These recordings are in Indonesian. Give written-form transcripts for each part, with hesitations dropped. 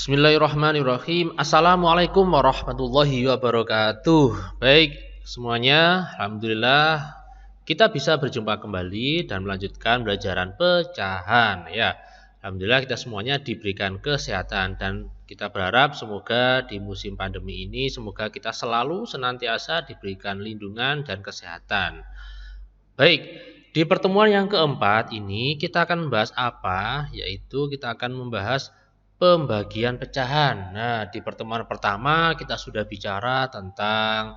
Bismillahirrahmanirrahim. Assalamualaikum warahmatullahi wabarakatuh. Baik semuanya, alhamdulillah kita bisa berjumpa kembali dan melanjutkan pelajaran pecahan ya. Alhamdulillah kita semuanya diberikan kesehatan dan kita berharap semoga di musim pandemi ini semoga kita selalu senantiasa diberikan lindungan dan kesehatan. Baik, di pertemuan yang keempat ini kita akan membahas apa? Yaitu kita akan membahas pembagian pecahan. Nah, di pertemuan pertama kita sudah bicara tentang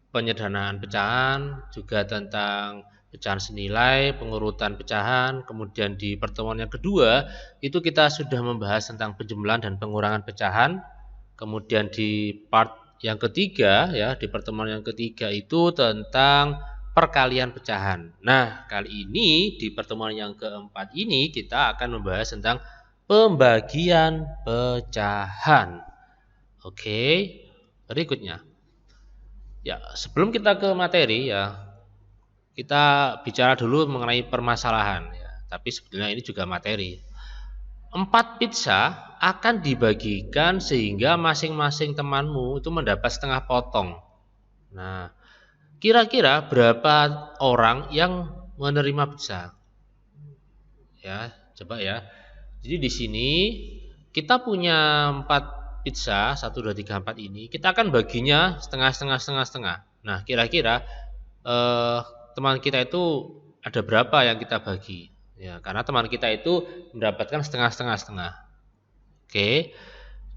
penyederhanaan pecahan, juga tentang pecahan senilai, pengurutan pecahan. Kemudian di pertemuan yang kedua itu kita sudah membahas tentang penjumlahan dan pengurangan pecahan. Kemudian di part yang ketiga ya, di pertemuan yang ketiga itu tentang perkalian pecahan. Nah, kali ini di pertemuan yang keempat ini kita akan membahas tentang pembagian pecahan. Oke, berikutnya. Ya, sebelum kita ke materi ya, kita bicara dulu mengenai permasalahan ya. Tapi sebenarnya ini juga materi. 4 pizza akan dibagikan sehingga masing-masing temanmu itu mendapat setengah potong. Nah, kira-kira berapa orang yang menerima pizza? Ya, coba ya. Jadi di sini kita punya 4 pizza, 1, 2, 3, 4 ini. Kita akan baginya setengah. Nah, kira-kira teman kita itu ada berapa yang kita bagi? Ya, karena teman kita itu mendapatkan setengah. Oke.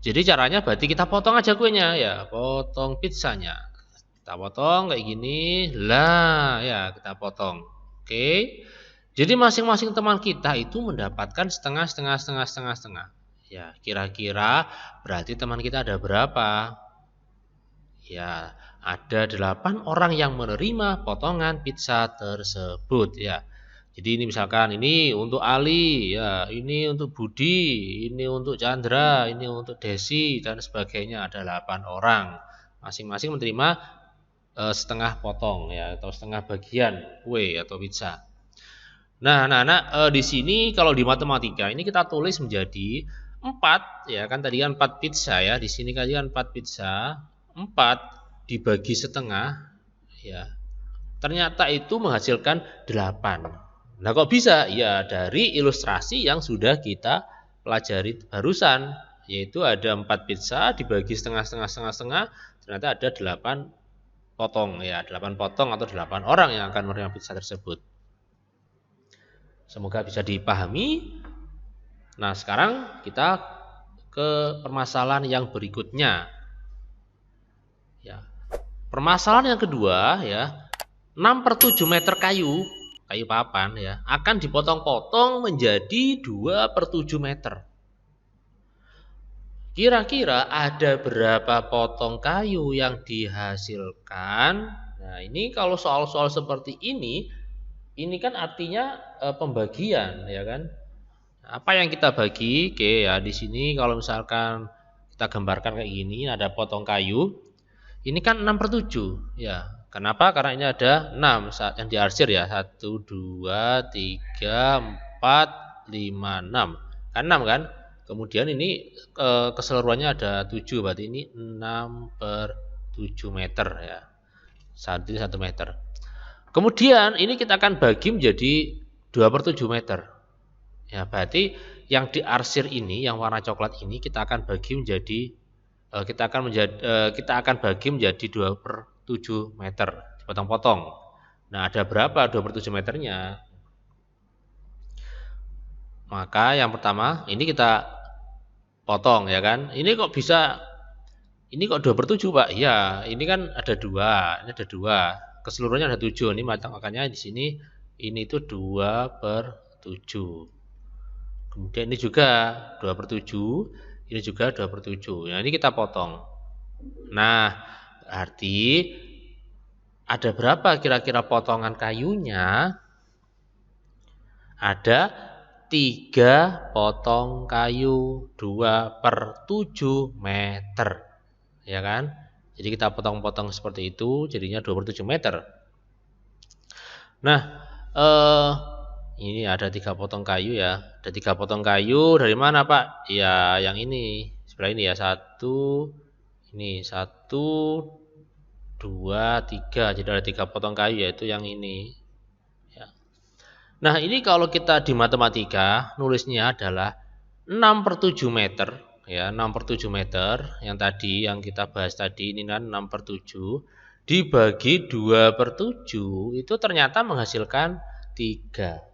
Jadi caranya berarti kita potong aja kuenya ya, potong pizzanya. Kita potong kayak gini. Lah, ya, kita potong. Oke. Jadi masing-masing teman kita itu mendapatkan setengah. Ya, kira-kira berarti teman kita ada berapa? Ya, ada 8 orang yang menerima potongan pizza tersebut ya. Jadi ini misalkan ini untuk Ali, ya, ini untuk Budi, ini untuk Chandra, ini untuk Desi dan sebagainya, ada 8 orang. Masing-masing menerima setengah potong ya atau setengah bagian kue atau pizza. Nah, anak-anak di sini kalau di matematika ini kita tulis menjadi 4 ya kan tadi kan 4 pizza ya. Di sini kan 4 pizza, 4 dibagi setengah ya. Ternyata itu menghasilkan 8. Nah, kok bisa? Ya dari ilustrasi yang sudah kita pelajari barusan, yaitu ada 4 pizza dibagi setengah, ternyata ada 8 potong ya, 8 potong atau 8 orang yang akan menerima pizza tersebut. Semoga bisa dipahami. Nah, sekarang kita ke permasalahan yang berikutnya. Ya. Permasalahan yang kedua ya, 6/7 meter kayu papan ya, akan dipotong-potong menjadi 2/7 meter. Kira-kira ada berapa potong kayu yang dihasilkan? Nah, ini kalau soal-soal seperti ini kan artinya pembagian ya kan. Apa yang kita bagi? Oke ya, di sini kalau misalkan kita gambarkan kayak gini, ada potong kayu. Ini kan 6/7 ya. Kenapa? Karena ini ada 6 saat yang diarsir ya. 1 2 3 4 5 6. Kan 6 kan? Kemudian ini keseluruhannya ada 7, berarti ini 6/7 meter ya. 1 meter. Kemudian ini kita akan bagi menjadi 2/7 meter. Ya, berarti yang diarsir ini, yang warna coklat ini kita akan bagi menjadi kita akan bagi menjadi 2/7 meter, dipotong-potong. Nah, ada berapa 2/7 meternya? Maka yang pertama ini kita potong ya kan. Ini kok bisa ini kok 2/7, Pak? Ya, ini kan ada 2, ini ada 2. Keseluruhannya ada 7. Ini makanya di sini ini itu 2/7. Kemudian ini juga 2/7, ini juga 2/7. Nah, ini kita potong. Nah, berarti ada berapa kira-kira potongan kayunya? Ada 3 potong kayu 2/7 meter. Ya kan? Jadi kita potong-potong seperti itu, jadinya 2/7 meter. Nah, Ini ada 3 potong kayu ya. Ada 3 potong kayu dari mana Pak? Ya yang ini. Sebelah ini ya. 1, ini 1, 2, 3. Jadi ada 3 potong kayu yaitu yang ini. Ya. Nah ini kalau kita di matematika nulisnya adalah 6/7 meter. Ya 6/7 meter. Yang tadi yang kita bahas tadi ini kan 6/7. Dibagi 2/7 itu ternyata menghasilkan 3.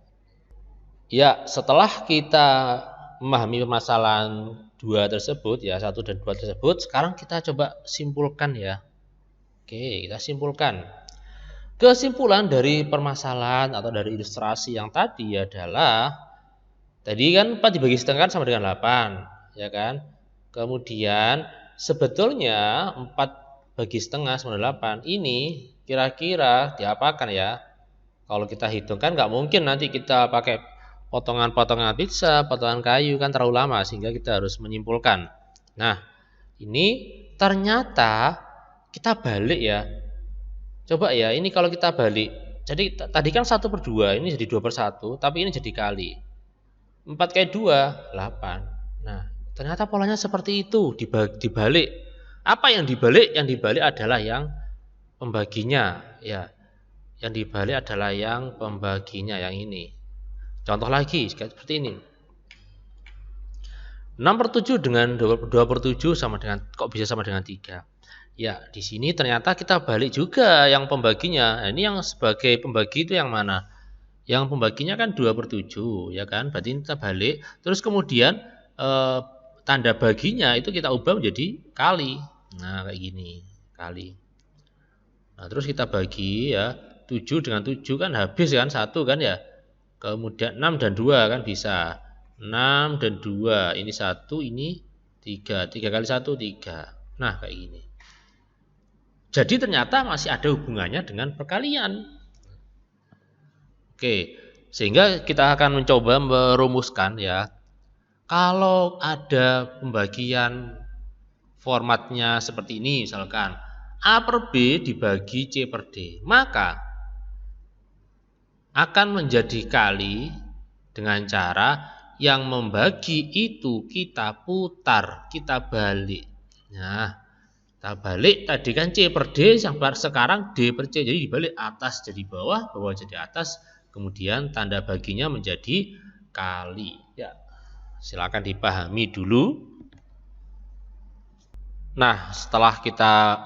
Ya, setelah kita memahami permasalahan 2 tersebut, ya 1 dan 2 tersebut, sekarang kita coba simpulkan ya. Oke, kita simpulkan. Kesimpulan dari permasalahan atau dari ilustrasi yang tadi adalah, tadi kan 4 dibagi setengah sama dengan 8, ya kan? Kemudian sebetulnya 4 bagi setengah sama dengan 8 ini kira-kira diapakan ya? Kalau kita hitung kan nggak mungkin nanti kita pakai potongan-potongan pizza, potongan kayu kan terlalu lama sehingga kita harus menyimpulkan. Nah, ini ternyata kita balik ya. Coba ya, ini kalau kita balik. Jadi tadi kan 1/2, ini jadi 2/1, tapi ini jadi kali. 4 kali 2, 8. Nah, ternyata polanya seperti itu, dibalik. Apa yang dibalik? Yang dibalik adalah yang pembaginya, ya. Yang dibalik adalah yang pembaginya, yang ini. Contoh lagi seperti ini. 6/7 dengan 2/7 sama dengan, kok bisa sama dengan 3? Ya, di sini ternyata kita balik juga yang pembaginya. Nah, ini yang sebagai pembagi itu yang mana? Yang pembaginya kan 2/7, ya kan? Berarti kita balik. Terus kemudian tanda baginya itu kita ubah menjadi kali. Nah, kayak gini, kali. Nah, terus kita bagi ya, 7 dengan 7 kan habis kan, 1 kan ya. Kemudian 6 dan 2 kan bisa. 6 dan 2. Ini 1, ini 3. 3 kali 1, 3. Nah, kayak gini. Jadi ternyata masih ada hubungannya dengan perkalian. Oke, sehingga kita akan mencoba merumuskan ya. Kalau ada pembagian formatnya seperti ini misalkan. A per B dibagi C per D. Maka akan menjadi kali dengan cara yang membagi itu kita putar, kita balik. Nah, kita balik tadi kan C per D, sekarang D per C. Jadi dibalik, atas jadi bawah, bawah jadi atas. Kemudian tanda baginya menjadi kali. Ya, silakan dipahami dulu. Nah, setelah kita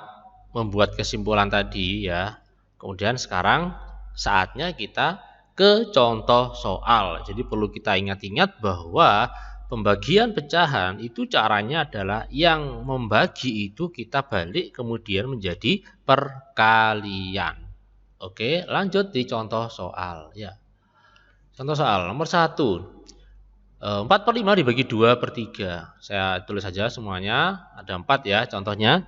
membuat kesimpulan tadi ya, kemudian sekarang saatnya kita ke contoh soal. Jadi perlu kita ingat-ingat bahwa pembagian pecahan itu caranya adalah yang membagi itu kita balik kemudian menjadi perkalian. Oke, lanjut di contoh soal ya. Contoh soal nomor 1. 4/5 dibagi 2/3. Saya tulis saja semuanya, ada 4 ya contohnya.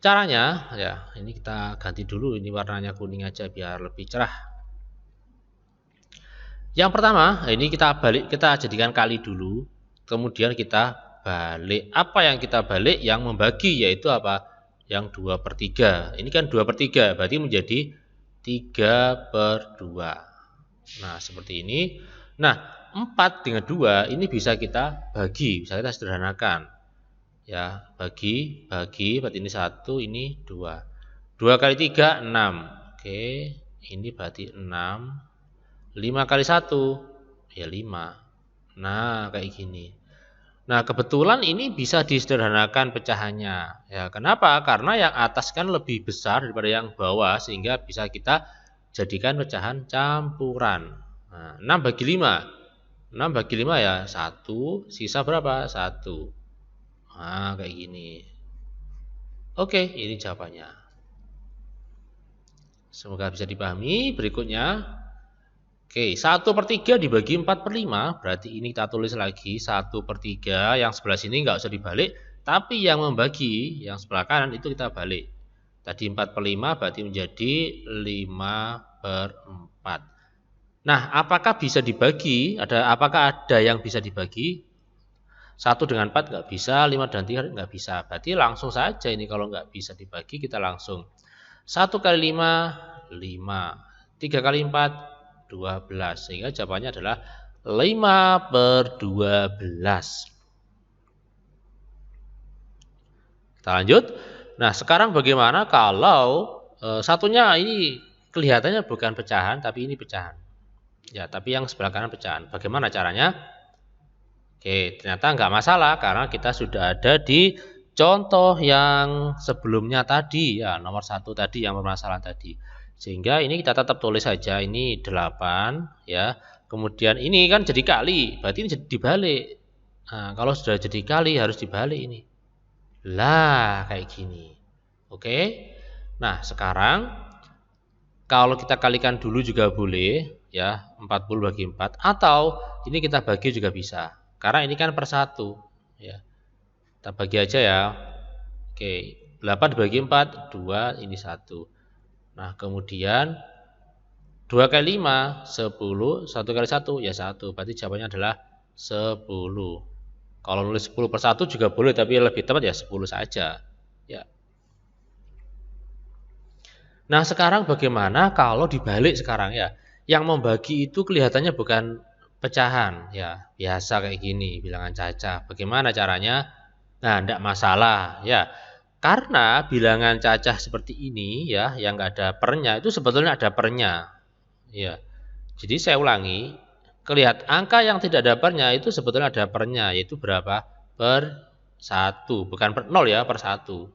Caranya ya, ini kita ganti dulu, ini warnanya kuning aja biar lebih cerah. Yang pertama, ini kita balik, kita jadikan kali dulu. Kemudian kita balik. Apa yang kita balik? Yang membagi, yaitu apa? Yang 2/3. Ini kan 2/3, berarti menjadi 3/2. Nah, seperti ini. Nah, 4 dengan 2 ini bisa kita bagi, bisa kita sederhanakan. Ya, bagi, berarti ini 1, ini 2. 2 kali 3, 6. Oke, ini berarti 6. 5 kali 1, ya 5. Nah, kayak gini. Nah, kebetulan ini bisa disederhanakan pecahannya. Ya, kenapa? Karena yang atas kan lebih besar daripada yang bawah, sehingga bisa kita jadikan pecahan campuran. Nah, 6 bagi 5. 6 bagi 5 ya 1, sisa berapa? 1. Nah, kayak gini. Oke, ini jawabannya. Semoga bisa dipahami. Berikutnya. Oke, 1/3 dibagi 4/5. Berarti ini kita tulis lagi 1/3. Yang sebelah sini nggak usah dibalik. Tapi yang membagi, yang sebelah kanan itu kita balik. Tadi 4/5 berarti menjadi 5/4. Nah, apakah bisa dibagi? Apakah ada yang bisa dibagi? 1 dengan 4 nggak bisa, 5 dan 3 nggak bisa. Berarti langsung saja ini kalau nggak bisa dibagi kita langsung. 1 kali 5, 5. 3 kali 4, 12. Sehingga jawabannya adalah 5/12. Kita lanjut. Nah, sekarang bagaimana kalau satunya ini kelihatannya bukan pecahan, tapi ini pecahan. Ya, tapi yang sebelah kanan pecahan. Bagaimana caranya? Oke, ternyata nggak masalah karena kita sudah ada di contoh yang sebelumnya tadi, ya nomor 1 tadi yang permasalahan tadi. Sehingga ini kita tetap tulis saja, ini 8, ya. Kemudian ini kan jadi kali, berarti ini jadi dibalik. Nah, kalau sudah jadi kali harus dibalik ini. Lah, kayak gini. Oke. Nah, sekarang kalau kita kalikan dulu juga boleh, ya, 40 bagi 4. Atau ini kita bagi juga bisa. Karena ini kan per 1. Ya. Kita bagi aja ya. Oke, 8 dibagi 4, 2, ini 1. Nah, kemudian 2 kali 5, 10. 1 kali 1, ya 1. Berarti jawabannya adalah 10. Kalau nulis 10 per 1 juga boleh, tapi lebih tepat ya 10 saja. Ya. Nah, sekarang bagaimana kalau dibalik sekarang ya? Yang membagi itu kelihatannya bukan pecahan, ya biasa kayak gini, bilangan cacah. Bagaimana caranya? Nah, tidak masalah, ya. Karena bilangan cacah seperti ini, ya, yang nggak ada pernya itu sebetulnya ada pernya, ya. Jadi saya ulangi. Kelihatan angka yang tidak ada pernya itu sebetulnya ada pernya, yaitu berapa? Per 1, bukan per 0 ya, per 1.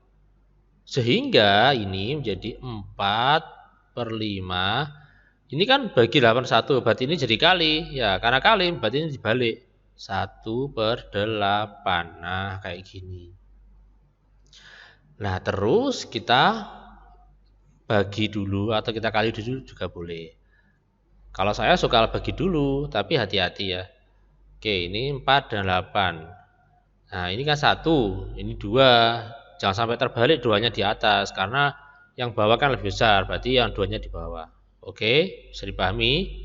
Sehingga ini menjadi 4/5. Ini kan bagi 81, berarti ini jadi kali. Ya, karena kali berarti ini dibalik. 1/8. Nah, kayak gini. Nah, terus kita bagi dulu atau kita kali dulu juga boleh. Kalau saya suka bagi dulu, tapi hati-hati ya. Oke, ini 4 dan 8. Nah, ini kan 1, ini 2. Jangan sampai terbalik, 2-nya di atas. Karena yang bawah kan lebih besar, berarti yang 2-nya di bawah. Oke, bisa dipahami?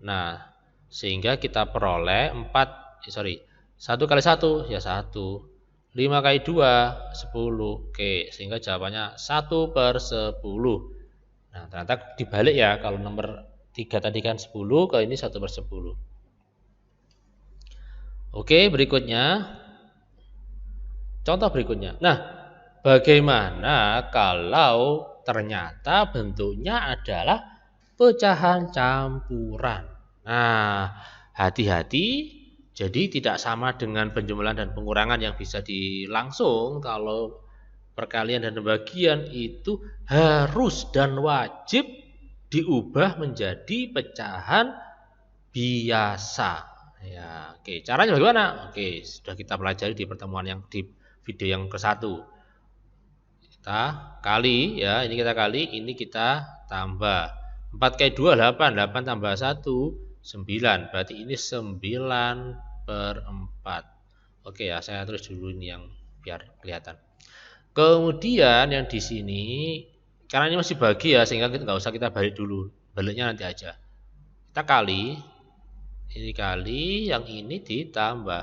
Nah, sehingga kita peroleh 1 kali 1, ya 1. 5 kali 2, 10. Oke, sehingga jawabannya 1/10. Nah, ternyata dibalik ya. Kalau nomor 3 tadi kan 10, kalau ini 1/10. Oke, berikutnya. Contoh berikutnya. Nah, bagaimana kalau ternyata bentuknya adalah pecahan campuran? Nah, hati-hati. Jadi tidak sama dengan penjumlahan dan pengurangan yang bisa langsung. Kalau perkalian dan pembagian itu harus dan wajib diubah menjadi pecahan biasa. Ya, oke. Caranya bagaimana? Oke, sudah kita pelajari di pertemuan yang di video yang ke-1. Kita kali ya, ini kita kali, ini kita tambah. 4 kali 2 8, 8 tambah 1 9. Berarti ini 9/4. Oke ya, saya tulis dulu ini yang biar kelihatan. Kemudian yang di sini karena ini masih bagi ya, sehingga nggak usah kita balik dulu. Baliknya nanti aja. Kita kali, ini kali, yang ini ditambah.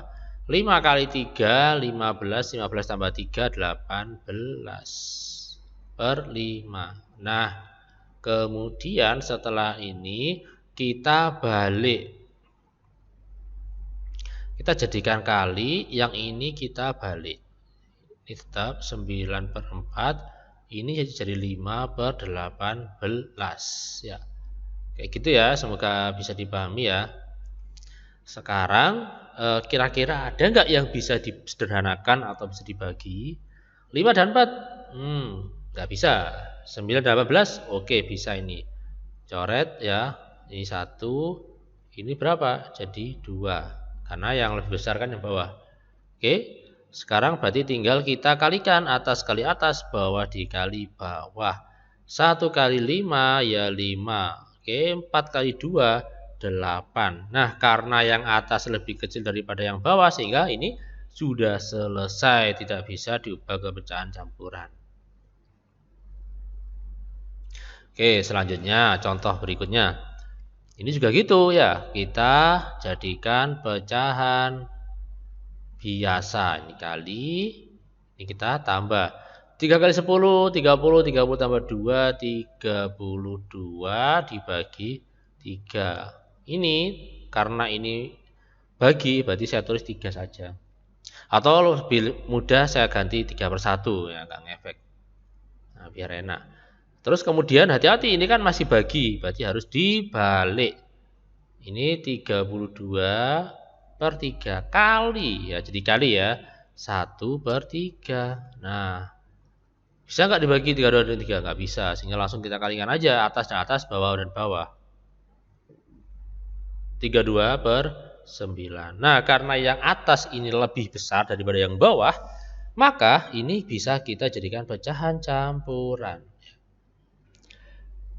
5 kali 3, 15. 15 tambah 3, 18/5. Nah, kemudian setelah ini kita balik. Kita jadikan kali, yang ini kita balik. Ini tetap 9/4. Ini jadi 5/18 ya. Kayak gitu ya, semoga bisa dipahami ya. Sekarang kira-kira ada nggak yang bisa disederhanakan atau bisa dibagi? 5 dan 4? Nggak bisa. 9 dan 18? Oke, bisa ini. Coret ya. Ini 1. Ini berapa? Jadi 2. Karena yang lebih besar kan yang bawah. Oke. Sekarang berarti tinggal kita kalikan atas kali atas, bawah dikali bawah. 1 kali 5 ya 5. Oke, 4 kali 2 8. Nah, karena yang atas lebih kecil daripada yang bawah, sehingga ini sudah selesai, tidak bisa diubah ke pecahan campuran. Oke, selanjutnya contoh berikutnya. Ini juga gitu ya, kita jadikan pecahan biasa. Ini kali, ini kita tambah 3 kali 10, 30, 30 tambah 2, 32 dibagi 3. Ini karena ini bagi, berarti saya tulis 3 saja. Atau lebih mudah saya ganti 3/1 ya, nggak ngefek. Nah, biar enak. Terus kemudian hati-hati, ini kan masih bagi, berarti harus dibalik. Ini 32/3 kali ya, jadi kali ya 1/3. Nah, bisa nggak dibagi 32 dan 3? Nggak bisa, sehingga langsung kita kalikan aja atas dan atas, bawah dan bawah. 32/9. Nah, karena yang atas ini lebih besar daripada yang bawah, maka ini bisa kita jadikan pecahan campuran.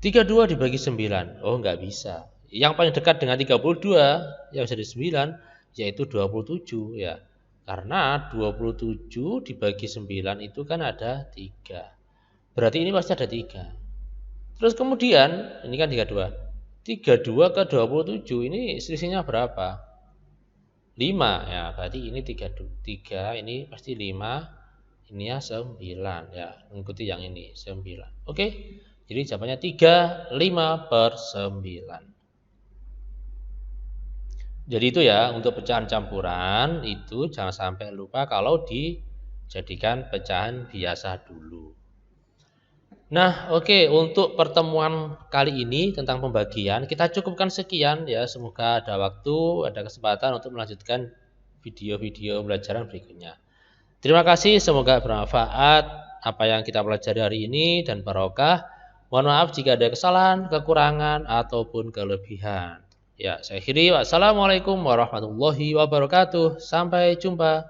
32 dibagi 9. Oh, nggak bisa. Yang paling dekat dengan 32 yang jadi 9 yaitu 27 ya. Karena 27 dibagi 9 itu kan ada 3. Berarti ini pasti ada 3. Terus kemudian ini kan 32. 32 ke 27 ini selisihnya berapa? 5 ya. Berarti ini 3, ini pasti 5. Ini ya 9 ya. Mengikuti yang ini 9. Oke. Jadi jawabannya 3, 5/9. Jadi itu ya, untuk pecahan campuran itu jangan sampai lupa kalau dijadikan pecahan biasa dulu. Nah, oke, untuk pertemuan kali ini tentang pembagian kita cukupkan sekian ya. Semoga ada waktu, ada kesempatan untuk melanjutkan video-video pembelajaran berikutnya. Terima kasih, semoga bermanfaat apa yang kita pelajari hari ini dan barokah. Mohon maaf jika ada kesalahan, kekurangan, ataupun kelebihan. Ya, saya akhiri. Wassalamualaikum warahmatullahi wabarakatuh. Sampai jumpa.